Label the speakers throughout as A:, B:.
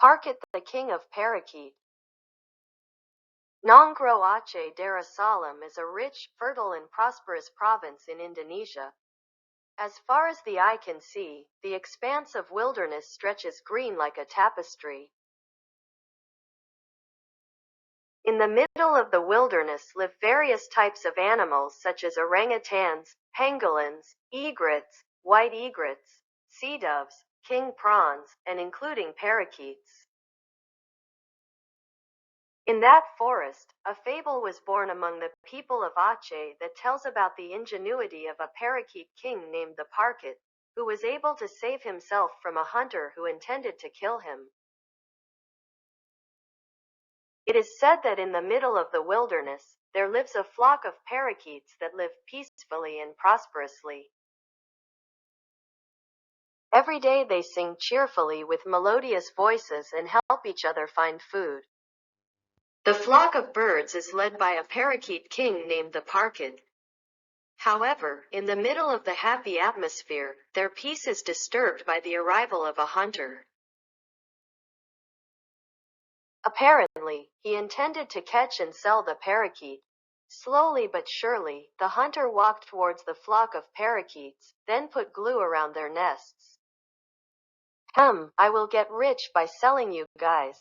A: Parkit, the king of Parakeet. Nongro Aceh Darussalam is a rich, fertile and prosperous province in Indonesia. As far as the eye can see, the expanse of wilderness stretches green like a tapestry. In the middle of the wilderness live various types of animals such as orangutans, pangolins, egrets, white egrets, sea doves, king prawns, and including parakeets. In that forest, a fable was born among the people of Aceh that tells about the ingenuity of a parakeet king named the Parkit, who was able to save himself from a hunter who intended to kill him. It is said that in the middle of the wilderness, there lives a flock of parakeets that live peacefully and prosperously. Every day they sing cheerfully with melodious voices and help each other find food. The flock of birds is led by a parakeet king named the Parkit. However, in the middle of the happy atmosphere, their peace is disturbed by the arrival of a hunter. Apparently, he intended to catch and sell the parakeet. Slowly but surely, the hunter walked towards the flock of parakeets, then put glue around their nests. I will get rich by selling you guys,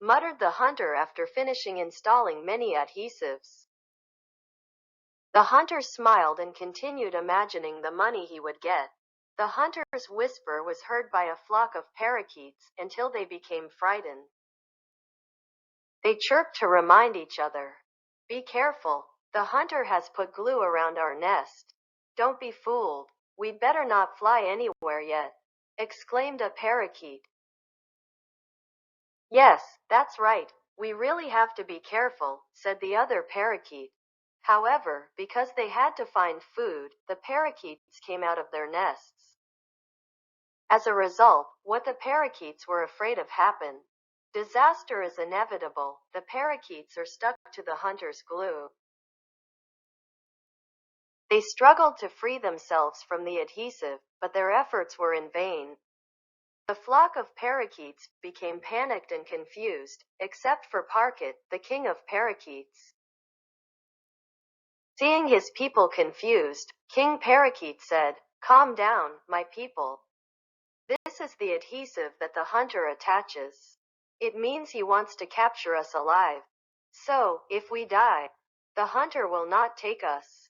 A: muttered the hunter after finishing installing many adhesives. The hunter smiled and continued imagining the money he would get. The hunter's whisper was heard by a flock of parakeets until they became frightened. They chirped to remind each other. Be careful, the hunter has put glue around our nest. Don't be fooled, we'd better not fly anywhere yet, exclaimed a parakeet. Yes, that's right, we really have to be careful, said the other parakeet. However, because they had to find food, the parakeets came out of their nests. As a result, what the parakeets were afraid of happened. Disaster is inevitable. The parakeets are stuck to the hunter's glue. They struggled to free themselves from the adhesive, but their efforts were in vain. The flock of parakeets became panicked and confused, except for Parkit, the king of parakeets. Seeing his people confused, King Parakeet said, "Calm down, my people. This is the adhesive that the hunter attaches. It means he wants to capture us alive. So, if we die, the hunter will not take us.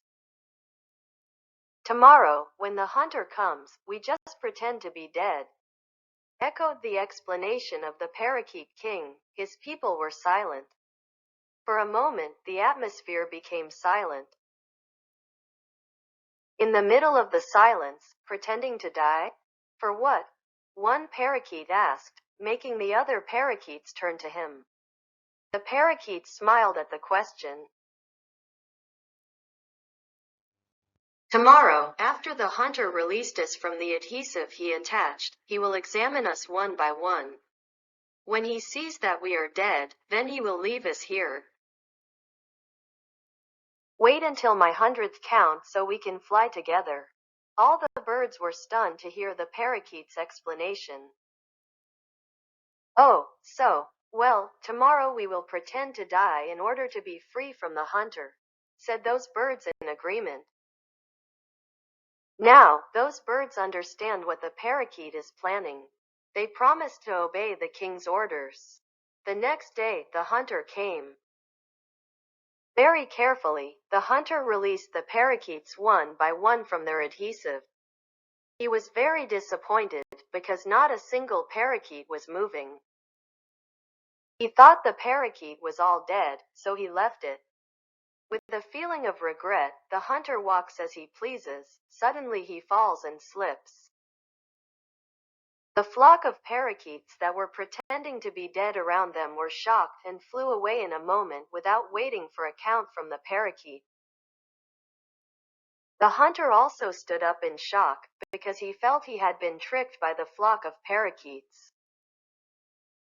A: Tomorrow, when the hunter comes, we just pretend to be dead." Echoed the explanation of the Parakeet King. His people were silent. For a moment, the atmosphere became silent. In the middle of the silence, pretending to die? For what? One parakeet asked, making the other parakeets turn to him. The parakeet smiled at the question. Tomorrow, after the hunter released us from the adhesive he attached, he will examine us one by one. When he sees that we are dead, then he will leave us here. Wait until my 100th count so we can fly together. All the birds were stunned to hear the parakeet's explanation. Oh, well, tomorrow we will pretend to die in order to be free from the hunter, said those birds in agreement. Now, those birds understand what the parakeet is planning. They promised to obey the king's orders. The next day, the hunter came. Very carefully, the hunter released the parakeets one by one from their adhesive. He was very disappointed because not a single parakeet was moving. He thought the parakeet was all dead, so he left it. With a feeling of regret, the hunter walks as he pleases. Suddenly he falls and slips. The flock of parakeets that were pretending to be dead around them were shocked and flew away in a moment without waiting for a count from the parakeet. The hunter also stood up in shock, because he felt he had been tricked by the flock of parakeets.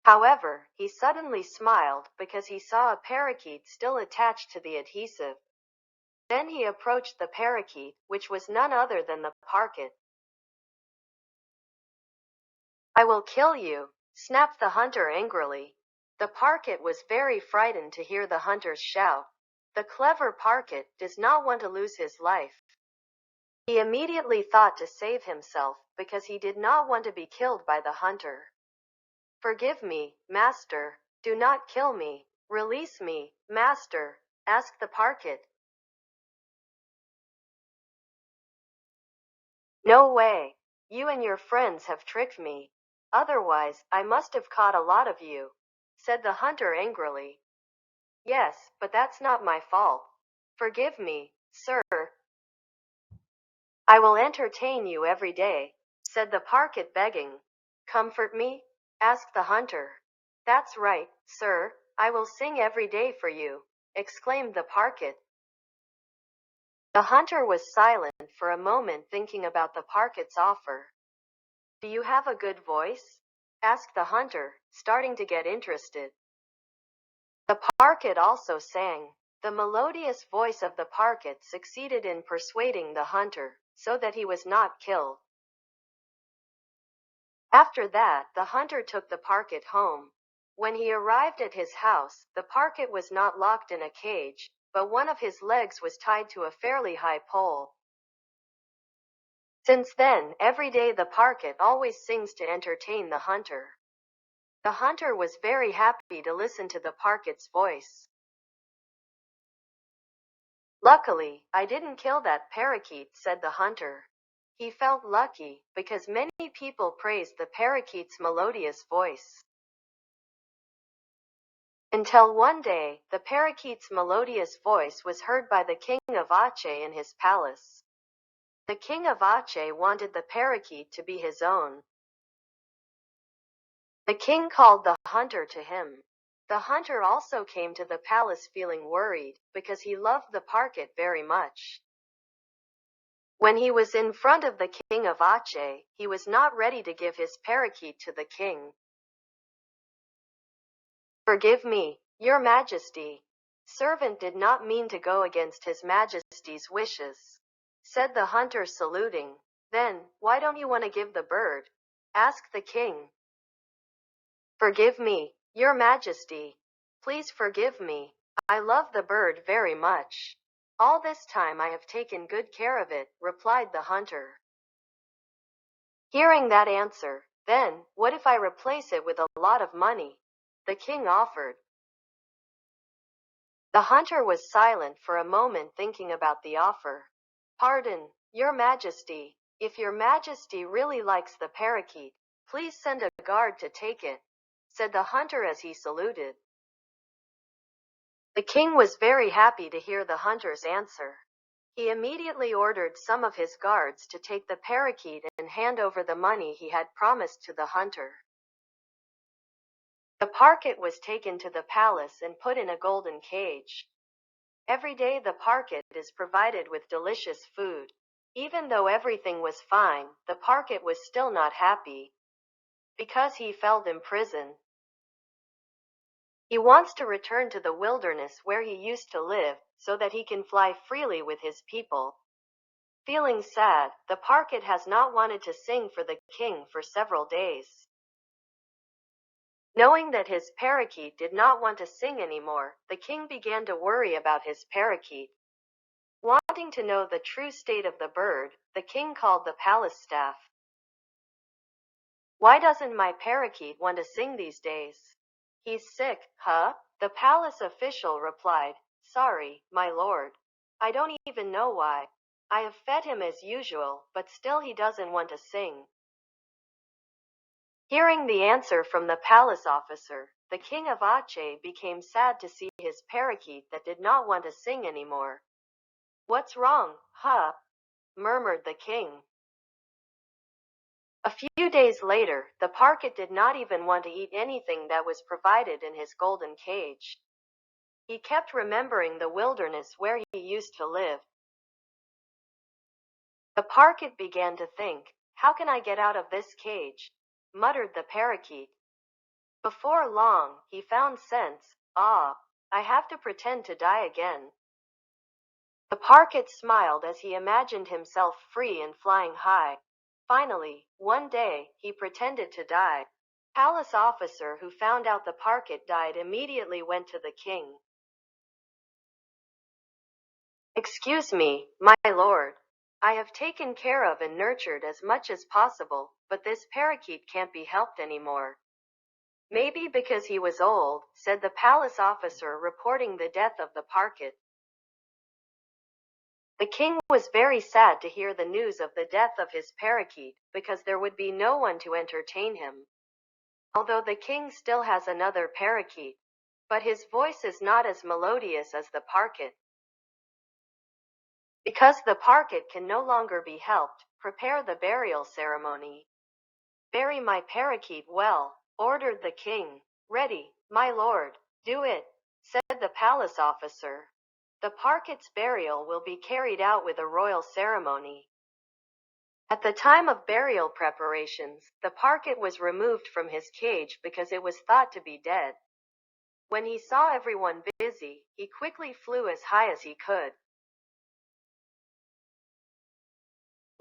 A: However, he suddenly smiled because he saw a parakeet still attached to the adhesive. Then he approached the parakeet, which was none other than the Parkit. "I will kill you," snapped the hunter angrily. The Parkit was very frightened to hear the hunter's shout. The clever Parkit does not want to lose his life. He immediately thought to save himself because he did not want to be killed by the hunter. "Forgive me, master. Do not kill me. Release me, master," asked the Parkit. "No way. You and your friends have tricked me. Otherwise, I must have caught a lot of you," said the hunter angrily. "Yes, but that's not my fault. Forgive me, sir. I will entertain you every day," said the Parkit begging. "Comfort me?" asked the hunter. "That's right, sir. I will sing every day for you," exclaimed the Parkit. The hunter was silent for a moment thinking about the Parkit's offer. "Do you have a good voice?" asked the hunter, starting to get interested. The Parkit also sang. The melodious voice of the Parkit succeeded in persuading the hunter, so that he was not killed. After that, the hunter took the Parkit home. When he arrived at his house, the Parkit was not locked in a cage, but one of his legs was tied to a fairly high pole. Since then, every day the Parkit always sings to entertain the hunter. The hunter was very happy to listen to the Parkit's voice. "Luckily, I didn't kill that parakeet," said the hunter. He felt lucky, because many people praised the parakeet's melodious voice. Until one day, the parakeet's melodious voice was heard by the king of Aceh in his palace. The king of Aceh wanted the parakeet to be his own. The king called the hunter to him. The hunter also came to the palace feeling worried, because he loved the Parkit very much. When he was in front of the king of Aceh, he was not ready to give his parakeet to the king. "Forgive me, your majesty. Servant did not mean to go against his majesty's wishes," said the hunter saluting. "Then, why don't you want to give the bird?" asked the king. "Forgive me, your majesty. Please forgive me. I love the bird very much. All this time I have taken good care of it," replied the hunter. Hearing that answer, "Then, what if I replace it with a lot of money?" the king offered. The hunter was silent for a moment thinking about the offer. "Pardon, your majesty. If your majesty really likes the parakeet, please send a guard to take it," said the hunter as he saluted. The king was very happy to hear the hunter's answer. He immediately ordered some of his guards to take the parakeet and hand over the money he had promised to the hunter. The Parkit was taken to the palace and put in a golden cage. Every day the Parkit is provided with delicious food. Even though everything was fine, the Parkit was still not happy. Because he felt imprisoned. He wants to return to the wilderness where he used to live, so that he can fly freely with his people. Feeling sad, the Parkit has not wanted to sing for the king for several days. Knowing that his parakeet did not want to sing anymore, the king began to worry about his parakeet. Wanting to know the true state of the bird, the king called the palace staff. "Why doesn't my parakeet want to sing these days?" "He's sick, huh?" the palace official replied. "Sorry, my lord. I don't even know why. I have fed him as usual, but still he doesn't want to sing." Hearing the answer from the palace officer, the king of Aceh became sad to see his parakeet that did not want to sing anymore. "What's wrong, huh?" murmured the king. A few days later, the Parkit did not even want to eat anything that was provided in his golden cage. He kept remembering the wilderness where he used to live. The Parkit began to think, "How can I get out of this cage?" muttered the parakeet. Before long, he found sense. "Ah, I have to pretend to die again." The Parkit smiled as he imagined himself free and flying high. Finally, one day, he pretended to die. Palace officer who found out the Parkit died immediately went to the king. Excuse me, my lord. I have taken care of and nurtured as much as possible, but this parakeet can't be helped anymore. Maybe because he was old, said the palace officer reporting the death of the Parkit. The king was very sad to hear the news of the death of his parakeet, because there would be no one to entertain him. Although the king still has another parakeet, but his voice is not as melodious as the Parkit. Because the Parkit can no longer be helped, prepare the burial ceremony. Bury my parakeet well, ordered the king. Ready, my lord. Do it, said the palace officer. The Parkit's burial will be carried out with a royal ceremony. At the time of burial preparations, the Parkit was removed from his cage because it was thought to be dead. When he saw everyone busy, he quickly flew as high as he could.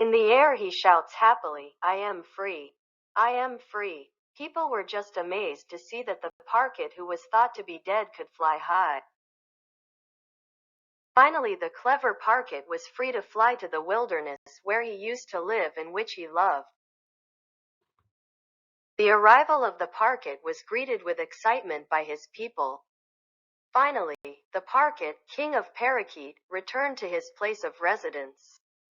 A: In the air he shouts happily, I am free. I am free. People were just amazed to see that the Parkit who was thought to be dead could fly high. Finally the clever Parkit was free to fly to the wilderness where he used to live and which he loved. The arrival of the Parkit was greeted with excitement by his people. Finally, the Parkit, king of Parakeet, returned to his place of residence.